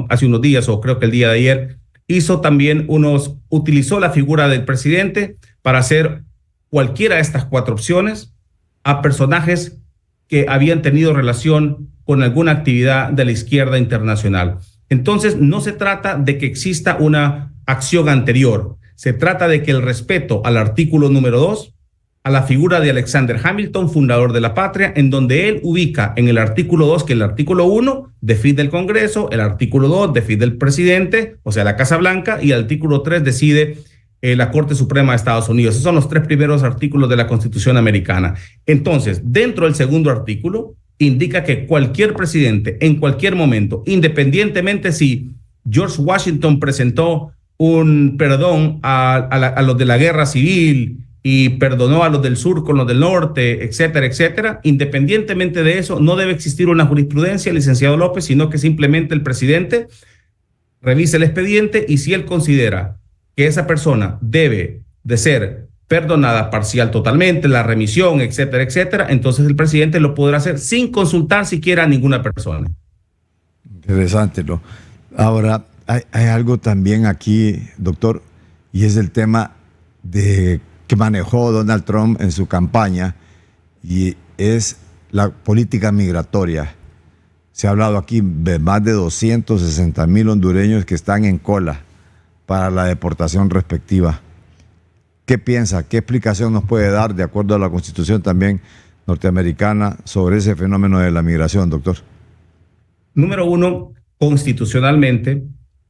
hace unos días, o creo que el día de ayer, utilizó la figura del presidente para hacer cualquiera de estas 4 opciones a personajes que habían tenido relación con alguna actividad de la izquierda internacional. Entonces, no se trata de que exista una acción anterior, se trata de que el respeto al artículo número 2, a la figura de Alexander Hamilton, fundador de la patria, en donde él ubica en el artículo 2 que el artículo 1 define el Congreso, el artículo 2 define el presidente, o sea, la Casa Blanca, y el artículo 3 decide la Corte Suprema de Estados Unidos. Esos son los 3 primeros artículos de la Constitución americana. Entonces, dentro del segundo artículo, indica que cualquier presidente, en cualquier momento, independientemente si George Washington presentó un perdón a los de la guerra civil y perdonó a los del sur con los del norte, etcétera, etcétera. Independientemente de eso, no debe existir una jurisprudencia, licenciado López, sino que simplemente el presidente revise el expediente y si él considera que esa persona debe de ser perdonada parcial totalmente, la remisión, etcétera, etcétera, entonces el presidente lo podrá hacer sin consultar siquiera a ninguna persona.
Interesante, ¿no? Ahora, hay algo también aquí, doctor, y es el tema que manejó Donald Trump en su campaña, y es la política migratoria. Se ha hablado aquí de más de 260,000 hondureños que están en cola para la deportación respectiva. ¿Qué piensa? ¿Qué explicación nos puede dar, de acuerdo a la Constitución también norteamericana, sobre ese fenómeno de la migración, doctor?
Número uno, constitucionalmente,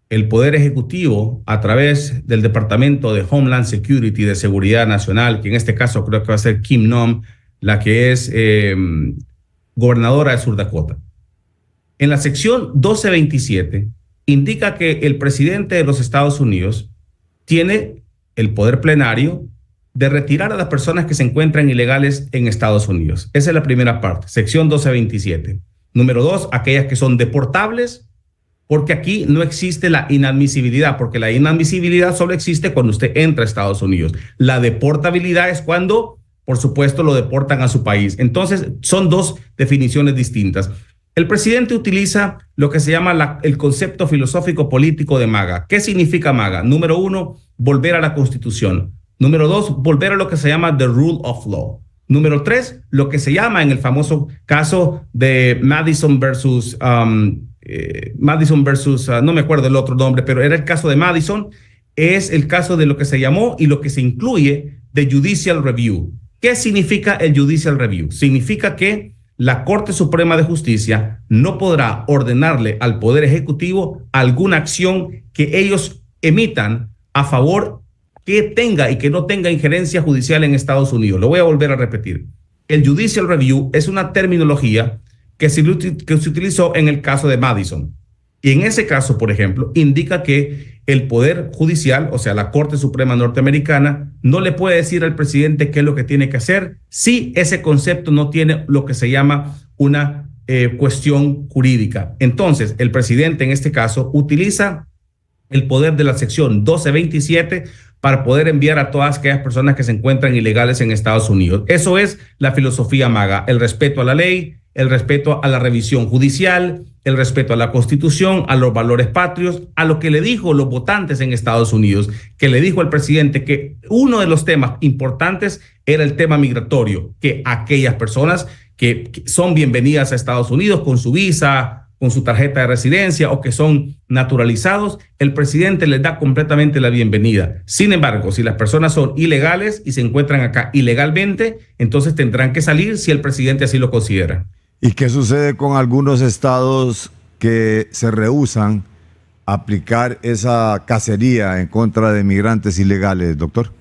el Poder Ejecutivo, a través del Departamento de Homeland Security, de Seguridad Nacional, que en este caso creo que va a ser Kim Nom, la que es gobernadora de Sur Dakota. En la sección 1227, indica que el presidente de los Estados Unidos tiene el poder plenario de retirar a las personas que se encuentran ilegales en Estados Unidos. Esa es la primera parte, sección 1227. Número dos, aquellas que son deportables, porque aquí no existe la inadmisibilidad, porque la inadmisibilidad solo existe cuando usted entra a Estados Unidos. La deportabilidad es cuando, por supuesto, lo deportan a su país. Entonces, son dos definiciones distintas. El presidente utiliza lo que se llama el concepto filosófico político de MAGA. ¿Qué significa MAGA? Número uno, volver a la Constitución. Número dos, volver a lo que se llama the rule of law. Número tres, lo que se llama en el famoso caso de Madison versus, no me acuerdo el otro nombre, pero era el caso de Madison, es el caso de lo que se llamó y lo que se incluye de judicial review. ¿Qué significa el judicial review? Significa que la Corte Suprema de Justicia no podrá ordenarle al Poder Ejecutivo alguna acción que ellos emitan a favor que tenga y que no tenga injerencia judicial en Estados Unidos. Lo voy a volver a repetir. El judicial review es una terminología que se utilizó en el caso de Madison. Y en ese caso, por ejemplo, indica que el Poder Judicial, o sea, la Corte Suprema norteamericana, no le puede decir al presidente qué es lo que tiene que hacer si ese concepto no tiene lo que se llama una cuestión jurídica. Entonces, el presidente en este caso utiliza el poder de la sección 1227 para poder enviar a todas aquellas personas que se encuentran ilegales en Estados Unidos. Eso es la filosofía MAGA, el respeto a la ley, el respeto a la revisión judicial, el respeto a la Constitución, a los valores patrios, a lo que le dijo los votantes en Estados Unidos, que le dijo al presidente que uno de los temas importantes era el tema migratorio, que aquellas personas que son bienvenidas a Estados Unidos con su visa, con su tarjeta de residencia o que son naturalizados, el presidente les da completamente la bienvenida. Sin embargo, si las personas son ilegales y se encuentran acá ilegalmente, entonces tendrán que salir si el presidente así lo considera.
¿Y qué sucede con algunos estados que se rehúsan a aplicar esa cacería en contra de migrantes ilegales, doctor?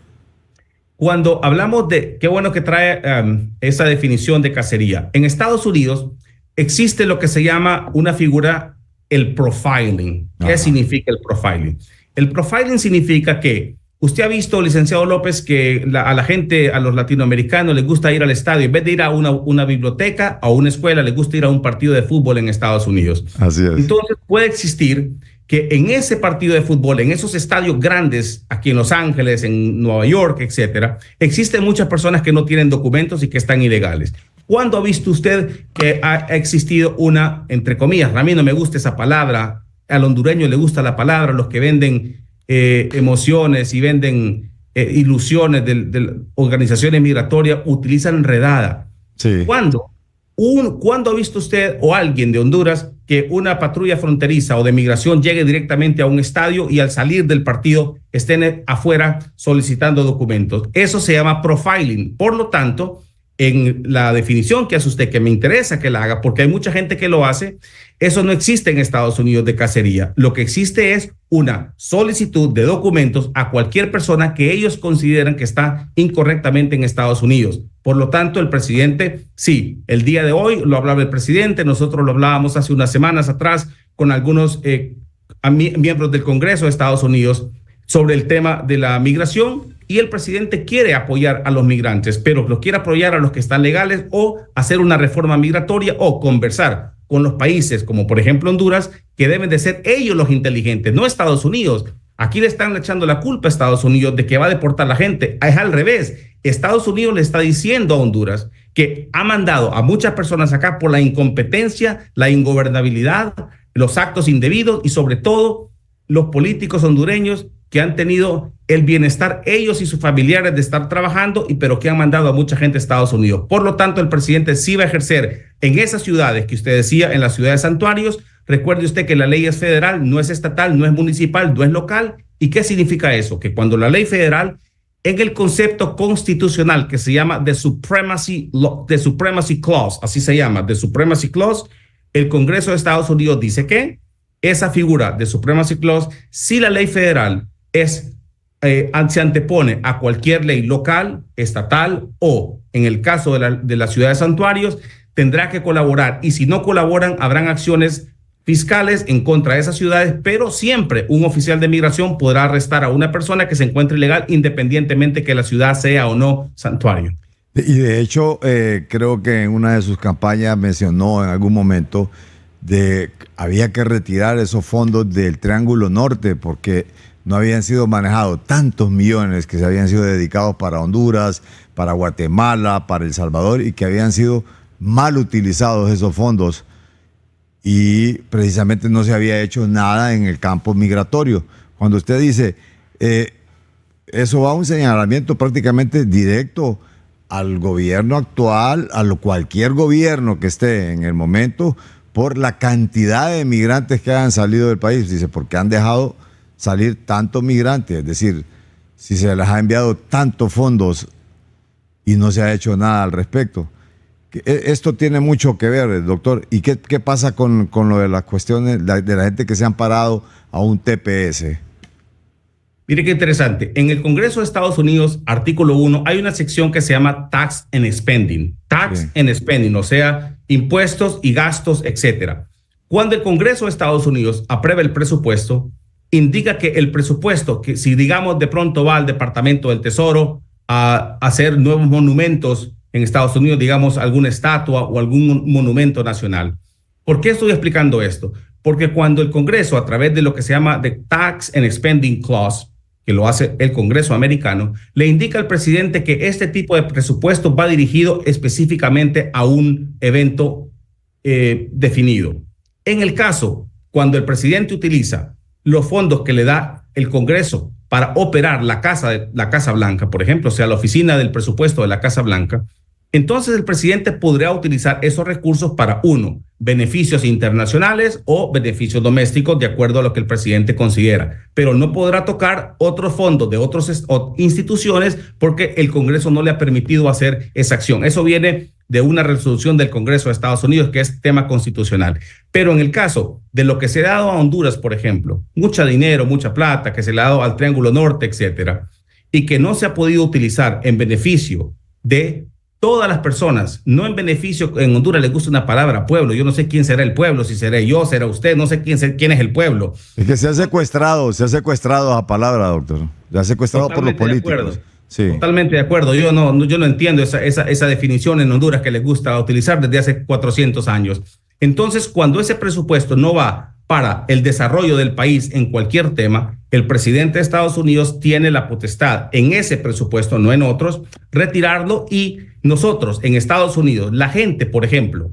Cuando hablamos de, qué bueno que trae esa definición de cacería. En Estados Unidos existe lo que se llama una figura, el profiling. ¿Qué significa el profiling? El profiling significa que usted ha visto, licenciado López, que a la gente, a los latinoamericanos les gusta ir al estadio. En vez de ir a una biblioteca o una escuela, les gusta ir a un partido de fútbol en Estados Unidos.
Así es.
Entonces puede existir que en ese partido de fútbol, en esos estadios grandes, aquí en Los Ángeles, en Nueva York, etcétera, existen muchas personas que no tienen documentos y que están ilegales. ¿Cuándo ha visto usted que ha existido una, entre comillas, a mí no me gusta esa palabra, al hondureño le gusta la palabra, los que venden emociones y venden ilusiones de organizaciones migratorias utilizan redada?
Sí.
¿Cuándo ha visto usted o alguien de Honduras que una patrulla fronteriza o de migración llegue directamente a un estadio y al salir del partido estén afuera solicitando documentos? Eso se llama profiling. Por lo tanto, en la definición que hace usted, que me interesa que la haga, porque hay mucha gente que lo hace, eso no existe en Estados Unidos de cacería. Lo que existe es una solicitud de documentos a cualquier persona que ellos consideran que está incorrectamente en Estados Unidos. Por lo tanto, el presidente, sí, el día de hoy lo hablaba el presidente, nosotros lo hablábamos hace unas semanas atrás con algunos miembros del Congreso de Estados Unidos. sobre el tema de la migración, y el presidente quiere apoyar a los migrantes, pero los quiere apoyar a los que están legales o hacer una reforma migratoria o conversar con los países como por ejemplo Honduras, que deben de ser ellos los inteligentes, no Estados Unidos. Aquí le están echando la culpa a Estados Unidos de que va a deportar a la gente. Es al revés. Estados Unidos le está diciendo a Honduras que ha mandado a muchas personas acá por la incompetencia, la ingobernabilidad, los actos indebidos y sobre todo los políticos hondureños que han tenido el bienestar ellos y sus familiares de estar trabajando, pero que han mandado a mucha gente a Estados Unidos. Por lo tanto, el presidente sí va a ejercer en esas ciudades que usted decía, en las ciudades santuarios. Recuerde usted que la ley es federal, no es estatal, no es municipal, no es local. ¿Y qué significa eso? Que cuando la ley federal, en el concepto constitucional que se llama The Supremacy Clause, así se llama, The Supremacy Clause, el Congreso de Estados Unidos dice que esa figura de Supremacy Clause, si la ley federal se antepone a cualquier ley local, estatal o, en el caso de las ciudades santuarios, tendrá que colaborar. Y si no colaboran, habrán acciones fiscales en contra de esas ciudades, pero siempre un oficial de migración podrá arrestar a una persona que se encuentre ilegal, independientemente que la ciudad sea o no santuario.
Y de hecho, creo que en una de sus campañas mencionó en algún momento de había que retirar esos fondos del Triángulo Norte porque no habían sido manejados tantos millones que se habían sido dedicados para Honduras, para Guatemala, para El Salvador, y que habían sido mal utilizados esos fondos. Y precisamente no se había hecho nada en el campo migratorio. Cuando usted dice, eso va a un señalamiento prácticamente directo al gobierno actual, cualquier gobierno que esté en el momento, por la cantidad de migrantes que han salido del país. Dice, porque han dejado salir tantos migrantes, es decir, si se les ha enviado tantos fondos y no se ha hecho nada al respecto. Esto tiene mucho que ver, doctor. ¿Y qué pasa con lo de las cuestiones de la gente que se han parado a un TPS?
Mire qué interesante. En el Congreso de Estados Unidos, artículo 1, hay una sección que se llama Tax and Spending. Tax and Spending, o sea, impuestos y gastos, etcétera. Cuando el Congreso de Estados Unidos aprueba el presupuesto, indica que el presupuesto, que si digamos de pronto va al Departamento del Tesoro a hacer nuevos monumentos en Estados Unidos, digamos alguna estatua o algún monumento nacional. ¿Por qué estoy explicando esto? Porque cuando el Congreso, a través de lo que se llama The Tax and Spending Clause, que lo hace el Congreso americano, le indica al presidente que este tipo de presupuesto va dirigido específicamente a un evento definido. En el caso, cuando el presidente utiliza los fondos que le da el Congreso para operar la Casa Blanca, por ejemplo, o sea, la oficina del presupuesto de la Casa Blanca, entonces el presidente podría utilizar esos recursos para, uno, beneficios internacionales o beneficios domésticos, de acuerdo a lo que el presidente considera, pero no podrá tocar otros fondos de otras instituciones porque el Congreso no le ha permitido hacer esa acción. Eso viene de una resolución del Congreso de Estados Unidos, que es tema constitucional. Pero en el caso de lo que se ha dado a Honduras, por ejemplo, mucho dinero, mucha plata que se le ha dado al Triángulo Norte, etcétera, y que no se ha podido utilizar en beneficio de todas las personas, no en beneficio. En Honduras les gusta una palabra, pueblo. Yo no sé quién será el pueblo, si seré yo, será usted, no sé quién es el pueblo.
Es que se ha secuestrado a palabra, doctor. Se ha secuestrado por los políticos.
Sí. Totalmente de acuerdo. Yo no entiendo esa definición en Honduras que les gusta utilizar desde hace 400 años. Entonces, cuando ese presupuesto no va para el desarrollo del país en cualquier tema, el presidente de Estados Unidos tiene la potestad en ese presupuesto, no en otros, retirarlo. Y nosotros en Estados Unidos, la gente, por ejemplo,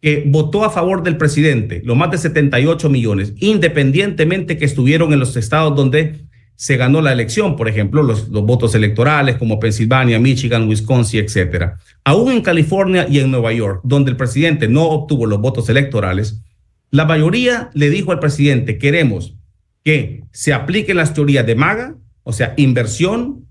que votó a favor del presidente, los más de 78 millones, independientemente que estuvieron en los estados donde se ganó la elección, por ejemplo, los votos electorales como Pensilvania, Michigan, Wisconsin, etcétera. Aún en California y en Nueva York, donde el presidente no obtuvo los votos electorales, la mayoría le dijo al presidente: queremos que se apliquen las teorías de MAGA, o sea, inversión,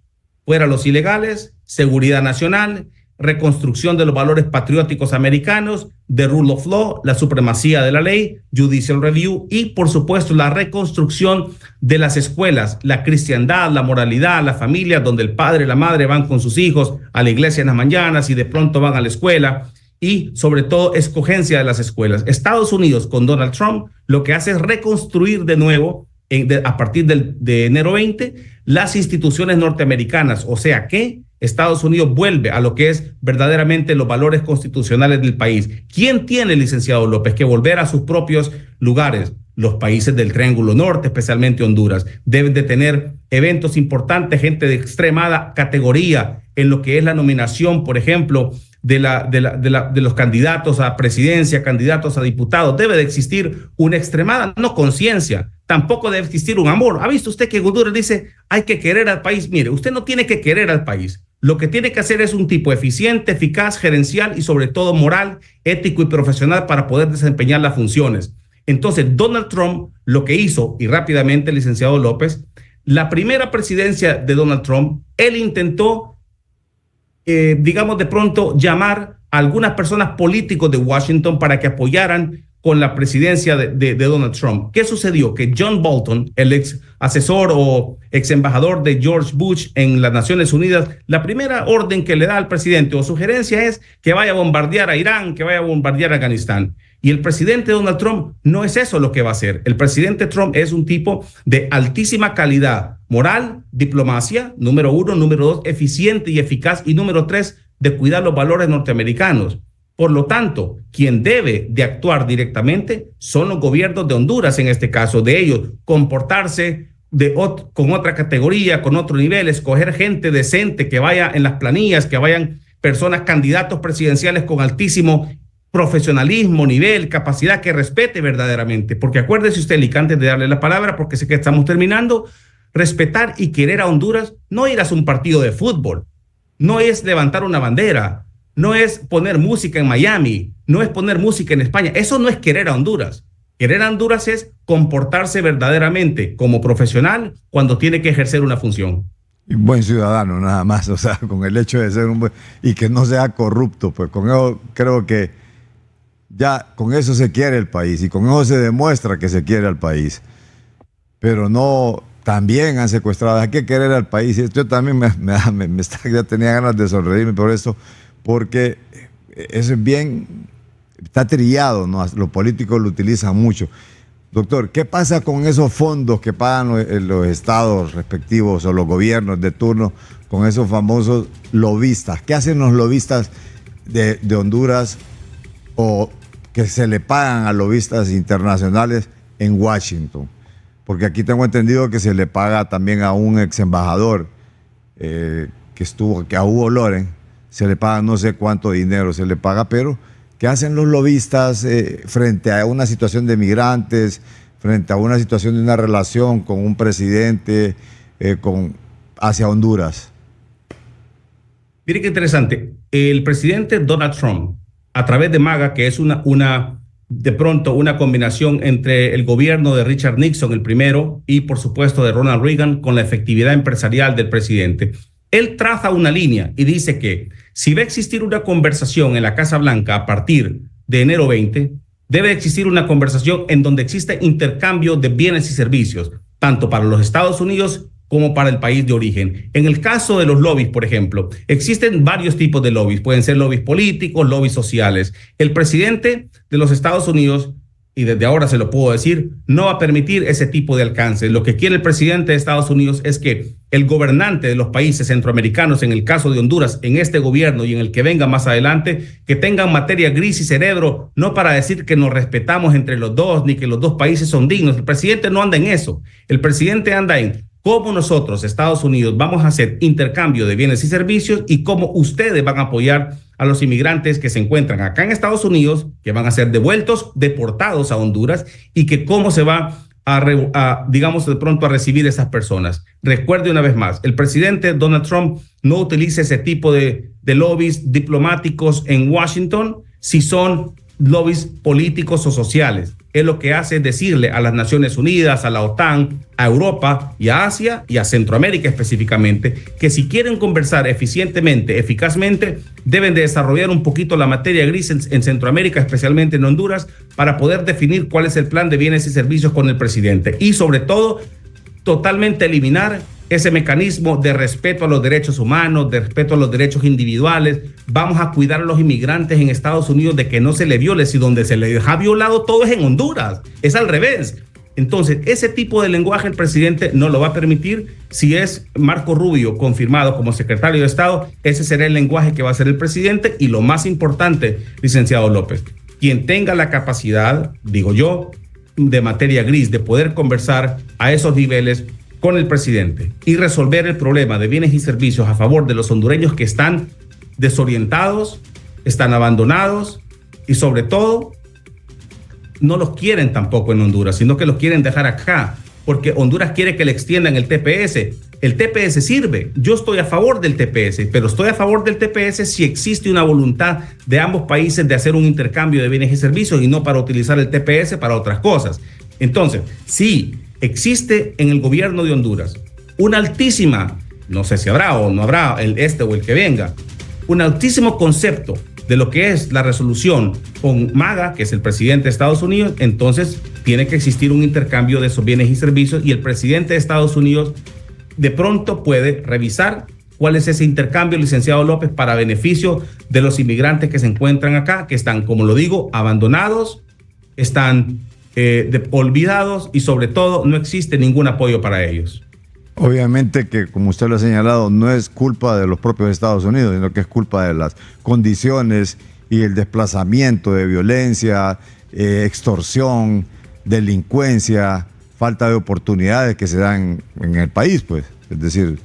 fuera los ilegales, seguridad nacional, reconstrucción de los valores patrióticos americanos, the rule of law, la supremacía de la ley, judicial review y, por supuesto, la reconstrucción de las escuelas, la cristiandad, la moralidad, la familia, donde el padre y la madre van con sus hijos a la iglesia en las mañanas y de pronto van a la escuela, y sobre todo escogencia de las escuelas. Estados Unidos con Donald Trump lo que hace es reconstruir de nuevo a partir de enero 20 las instituciones norteamericanas, o sea que Estados Unidos vuelve a lo que es verdaderamente los valores constitucionales del país. ¿Quién tiene, licenciado López, que volver a sus propios lugares? Los países del Triángulo Norte, especialmente Honduras, deben de tener eventos importantes, gente de extremada categoría en lo que es la nominación, por ejemplo, de los candidatos a presidencia, candidatos a diputados. Debe de existir una extremada, no conciencia, tampoco debe existir un amor. ¿Ha visto usted que Honduras dice hay que querer al país? Mire, usted no tiene que querer al país. Lo que tiene que hacer es un tipo eficiente, eficaz, gerencial y sobre todo moral, ético y profesional para poder desempeñar las funciones. Entonces, Donald Trump lo que hizo, y rápidamente, licenciado López, la primera presidencia de Donald Trump, él intentó digamos, de pronto llamar a algunas personas políticos de Washington para que apoyaran con la presidencia de Donald Trump. ¿Qué sucedió? Que John Bolton, el ex asesor o ex embajador de George Bush en las Naciones Unidas, la primera orden que le da al presidente o sugerencia es que vaya a bombardear a Irán, que vaya a bombardear a Afganistán. Y el presidente Donald Trump no es eso lo que va a hacer. El presidente Trump es un tipo de altísima calidad moral, diplomacia, número 1, número 2, eficiente y eficaz, y número 3, de cuidar los valores norteamericanos. Por lo tanto, quien debe de actuar directamente son los gobiernos de Honduras, en este caso, de ellos comportarse con otra categoría, con otro nivel, escoger gente decente que vaya en las planillas, que vayan personas, candidatos presidenciales con altísimo profesionalismo, nivel, capacidad, que respete verdaderamente. Porque acuérdese usted, Lic, antes de darle la palabra, porque sé que estamos terminando, respetar y querer a Honduras no ir a un partido de fútbol, no es levantar una bandera, no es poner música en Miami, no es poner música en España. Eso no es querer a Honduras. Querer a Honduras es comportarse verdaderamente como profesional cuando tiene que ejercer una función.
Y buen ciudadano, nada más, o sea, con el hecho de ser un buen, y que no sea corrupto, pues con eso creo que ya con eso se quiere el país y con eso se demuestra que se quiere al país. Pero no, también han secuestrado, hay que querer al país. Yo también ya tenía ganas de sonreírme por eso, porque eso es bien, está trillado, ¿no? Los políticos lo utilizan mucho. Doctor, ¿qué pasa con esos fondos que pagan los estados respectivos o los gobiernos de turno con esos famosos lobistas? ¿Qué hacen los lobistas de Honduras o que se le pagan a lobistas internacionales en Washington? Porque aquí tengo entendido que se le paga también a un ex embajador que a Hugo Loren, se le paga no sé cuánto dinero se le paga, pero ¿qué hacen los lobistas frente a una situación de migrantes, frente a una situación de una relación con un presidente hacia Honduras?
Mire qué interesante. El presidente Donald Trump, a través de MAGA, que es de pronto una combinación entre el gobierno de Richard Nixon, el primero, y por supuesto de Ronald Reagan, con la efectividad empresarial del presidente, él traza una línea y dice que si va a existir una conversación en la Casa Blanca a partir de enero 20, debe existir una conversación en donde existe intercambio de bienes y servicios, tanto para los Estados Unidos como para el país de origen. En el caso de los lobbies, por ejemplo, existen varios tipos de lobbies. Pueden ser lobbies políticos, lobbies sociales. El presidente de los Estados Unidos, y desde ahora se lo puedo decir, no va a permitir ese tipo de alcance. Lo que quiere el presidente de Estados Unidos es que el gobernante de los países centroamericanos, en el caso de Honduras, en este gobierno y en el que venga más adelante, que tengan materia gris y cerebro, no para decir que nos respetamos entre los dos, ni que los dos países son dignos. El presidente no anda en eso. El presidente anda en cómo nosotros, Estados Unidos, vamos a hacer intercambio de bienes y servicios y cómo ustedes van a apoyar a los inmigrantes que se encuentran acá en Estados Unidos, que van a ser deportados a Honduras, y que cómo se va digamos, de pronto a recibir esas personas. Recuerde una vez más, el presidente Donald Trump no utiliza ese tipo de lobbies diplomáticos en Washington si son lobbies políticos o sociales. Él lo que hace es decirle a las Naciones Unidas, a la OTAN, a Europa y a Asia y a Centroamérica específicamente, que si quieren conversar eficientemente, eficazmente, deben de desarrollar un poquito la materia gris en Centroamérica, especialmente en Honduras, para poder definir cuál es el plan de bienes y servicios con el presidente. Y sobre todo, totalmente eliminar ese mecanismo de respeto a los derechos humanos, de respeto a los derechos individuales. Vamos a cuidar a los inmigrantes en Estados Unidos de que no se les viole. Si donde se les ha violado todo es en Honduras. Es al revés. Entonces, ese tipo de lenguaje el presidente no lo va a permitir. Si es Marco Rubio confirmado como secretario de Estado, ese será el lenguaje que va a hacer el presidente. Y lo más importante, licenciado López, quien tenga la capacidad, digo yo, de materia gris, de poder conversar a esos niveles con el presidente y resolver el problema de bienes y servicios a favor de los hondureños que están desorientados, están abandonados y sobre todo no los quieren tampoco en Honduras, sino que los quieren dejar acá, porque Honduras quiere que le extiendan el TPS. El TPS sirve, yo estoy a favor del TPS, pero estoy a favor del TPS si existe una voluntad de ambos países de hacer un intercambio de bienes y servicios y no para utilizar el TPS para otras cosas. Entonces, si existe en el gobierno de Honduras una altísima, no sé si habrá o no habrá, el este o el que venga, un altísimo concepto de lo que es la resolución con MAGA, que es el presidente de Estados Unidos, entonces tiene que existir un intercambio de esos bienes y servicios y el presidente de Estados Unidos de pronto puede revisar cuál es ese intercambio, licenciado López, para beneficio de los inmigrantes que se encuentran acá, que están, como lo digo, abandonados, están olvidados y sobre todo no existe ningún apoyo para ellos.
Obviamente que, como usted lo ha señalado, no es culpa de los propios Estados Unidos, sino que es culpa de las condiciones y el desplazamiento de violencia, extorsión, delincuencia, falta de oportunidades que se dan en el país, pues. Es decir,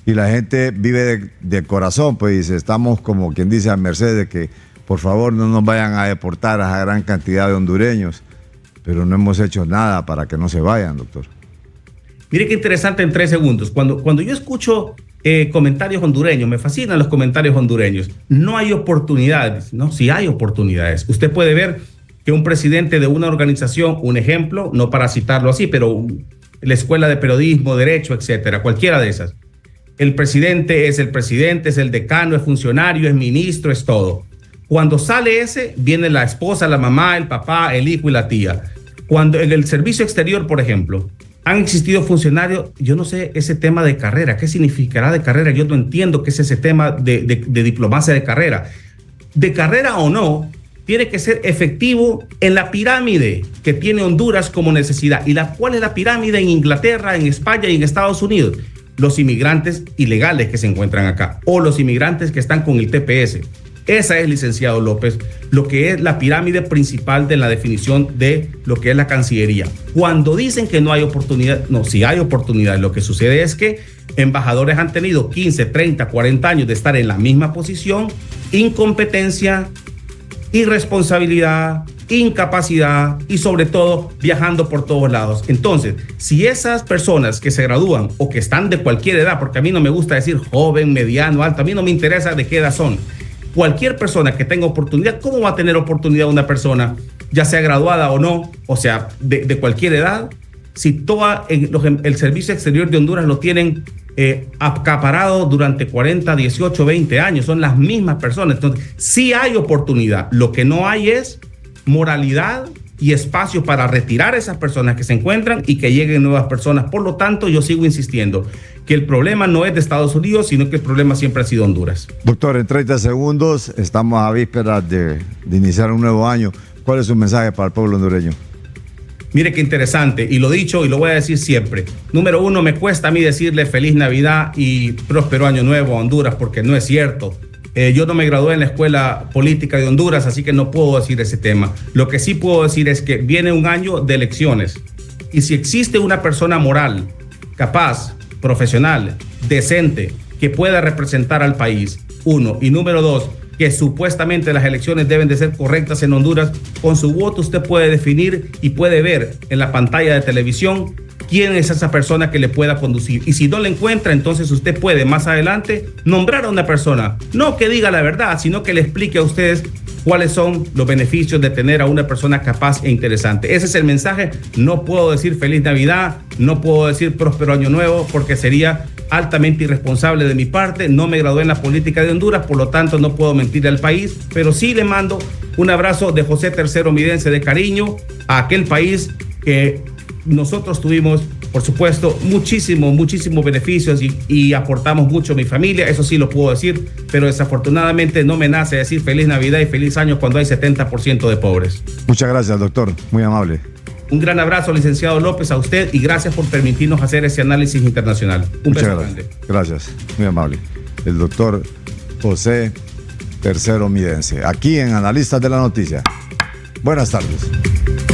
y la gente vive de corazón, pues dice, estamos como quien dice a merced de que por favor no nos vayan a deportar a esa gran cantidad de hondureños, pero no hemos hecho nada para que no se vayan, doctor.
Mire qué interesante en 3 segundos. Cuando yo escucho comentarios hondureños, me fascinan los comentarios hondureños. No hay oportunidades, ¿no? Sí hay oportunidades. Usted puede ver que un presidente de una organización, un ejemplo, no para citarlo así, pero la Escuela de Periodismo, Derecho, etcétera, cualquiera de esas. El presidente, es el decano, es funcionario, es ministro, es todo. Cuando sale ese, viene la esposa, la mamá, el papá, el hijo y la tía. Cuando en el servicio exterior, por ejemplo, han existido funcionarios, yo no sé ese tema de carrera, ¿qué significará de carrera? Yo no entiendo qué es ese tema de diplomacia de carrera. De carrera o no, tiene que ser efectivo en la pirámide que tiene Honduras como necesidad. ¿Y cuál es la pirámide en Inglaterra, en España y en Estados Unidos? Los inmigrantes ilegales que se encuentran acá o los inmigrantes que están con el TPS. Esa es, licenciado López, lo que es la pirámide principal de la definición de lo que es la Cancillería. Cuando dicen que no hay oportunidad, no, sí hay oportunidad. Lo que sucede es que embajadores han tenido 15, 30, 40 años de estar en la misma posición, incompetencia, irresponsabilidad, incapacidad y sobre todo viajando por todos lados. Entonces, si esas personas que se gradúan o que están de cualquier edad, porque a mí no me gusta decir joven, mediano, alto, a mí no me interesa de qué edad son, cualquier persona que tenga oportunidad, ¿cómo va a tener oportunidad una persona, ya sea graduada o no, o sea, de cualquier edad, si el servicio exterior de Honduras lo tienen acaparado durante 40, 18, 20 años? Son las mismas personas. Entonces, sí hay oportunidad. Lo que no hay es moralidad y espacio para retirar a esas personas que se encuentran y que lleguen nuevas personas. Por lo tanto, yo sigo insistiendo que el problema no es de Estados Unidos, sino que el problema siempre ha sido Honduras.
Doctor, en 30 segundos, estamos a vísperas de iniciar un nuevo año. ¿Cuál es su mensaje para el pueblo hondureño?
Mire qué interesante, y lo dicho y lo voy a decir siempre. Número uno, me cuesta a mí decirle feliz Navidad y próspero año nuevo a Honduras, porque no es cierto. Yo no me gradué en la Escuela Política de Honduras, así que no puedo decir ese tema. Lo que sí puedo decir es que viene un año de elecciones. Y si existe una persona moral, capaz, profesional, decente, que pueda representar al país, uno. Y número dos, que supuestamente las elecciones deben de ser correctas en Honduras, con su voto usted puede definir y puede ver en la pantalla de televisión quién es esa persona que le pueda conducir. Y si no la encuentra, entonces usted puede más adelante nombrar a una persona, no que diga la verdad, sino que le explique a ustedes cuáles son los beneficios de tener a una persona capaz e interesante. Ese es el mensaje. No puedo decir feliz Navidad, no puedo decir próspero año nuevo, porque sería altamente irresponsable de mi parte. No me gradué en la política de Honduras, por lo tanto no puedo mentir al país, pero sí le mando un abrazo de José III Midense de cariño a aquel país que nosotros tuvimos, por supuesto, muchísimos beneficios y aportamos mucho a mi familia, eso sí lo puedo decir, pero desafortunadamente no me nace decir feliz Navidad y feliz año cuando hay 70% de pobres.
Muchas gracias, doctor, muy amable.
Un gran abrazo, licenciado López, a usted y gracias por permitirnos hacer ese análisis internacional. Un
Muchas
beso
gracias.
grande.
Gracias, muy amable. El doctor José Tercero Midense, aquí en Analistas de la Noticia. Buenas tardes.